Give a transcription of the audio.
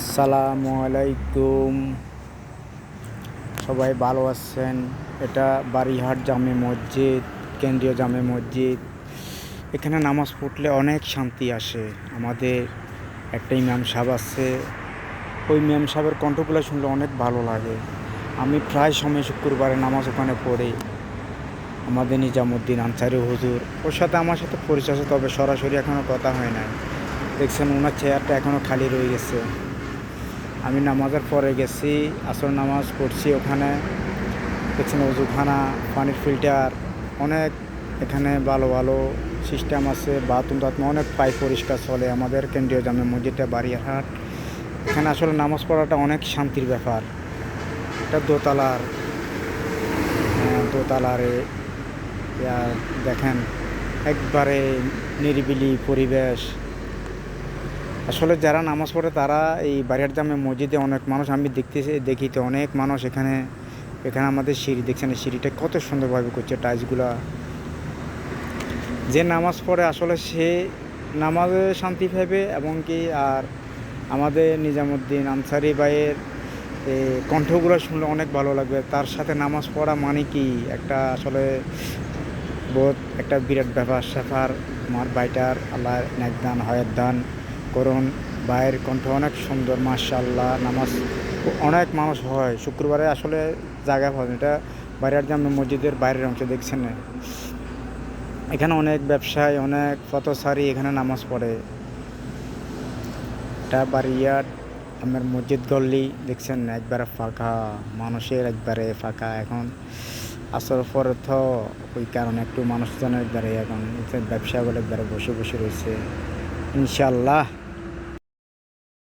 আসসালামু আলাইকুম। সবাই ভালো আছেন? এটা বারিহাট জামে মসজিদ, কেন্দ্রীয় জামে মসজিদ। এখানে নামাজ পড়লে অনেক শান্তি আসে। আমাদের একটা ইমাম সাহেব আছে, ওই ইমাম সাহেবের কণ্ঠগুলো শুনলে অনেক ভালো লাগে। আমি প্রায় সময় শুক্রবারে নামাজ ওখানে পড়ি। আমাদের নিজামুদ্দিন আনসারি হুজুর, ওর সাথে আমার সাথে পরিচয় আছে, তবে সরাসরি এখনও কথা হয় নাই। দেখছেন ওনার চেয়ারটা এখনও খালি রয়ে গেছে। আমি নামাজের পরে গেছি, আসর নামাজ পড়ছি ওখানে। দেখছেন ওজুখানা, পানির ফিল্টার, অনেক এখানে ভালো ভালো সিস্টেম আছে। বাথরুম টাথরুম অনেক পাই পরিষ্কার চলে। আমাদের কেন্দ্রীয় জামে মসজিদটা বারিয়ারহাট। এখানে আসলে নামাজ পড়াটা অনেক শান্তির ব্যাপার। এটা দোতলারে দেখেন, একবারে নিরিবিলি পরিবেশ। আসলে যারা নামাজ পড়ে তারা এই বারিয়ার জামে মসজিদে অনেক মানুষ আমি দেখি তো অনেক মানুষ এখানে। আমাদের সিঁড়ি দেখছেন, সিঁড়িটা কত সুন্দরভাবে করছে, টাইলসগুলা। যে নামাজ পড়ে আসলে সে নামাজে শান্তি পাবে, এবং কি আর আমাদের নিজামুদ্দিন আনসারি ভাইয়ের কণ্ঠগুলো শুনলে অনেক ভালো লাগবে। তার সাথে নামাজ পড়া মানে কি একটা আসলে বহুত একটা বিরাট ব্যাপার স্যাপার। আমার ভাইটার আল্লাহ নেক দান হয়াত দান করুন। ভাইয়ের কণ্ঠ অনেক সুন্দর, মাশাআল্লাহ। নামাজ অনেক মানুষ হয় শুক্রবারে, আসলে জায়গা পাবেন। এটা বারিয়ার জামে মসজিদের বাইরের অংশ দেখছেন। এখানে অনেক ব্যবসায়ী, অনেক পথচারী এখানে নামাজ পড়ে। এটা বারিয়ার আমার মসজিদ গল্লি দেখছেন, একবারে ফাঁকা, মানুষের একবারে ফাঁকা। এখন আসর পরে তো ওই কারণে একটু মানুষজন একবারে এখন ব্যবসাগুলো একবারে বসে বসে রয়েছে। ইনশাল্লাহ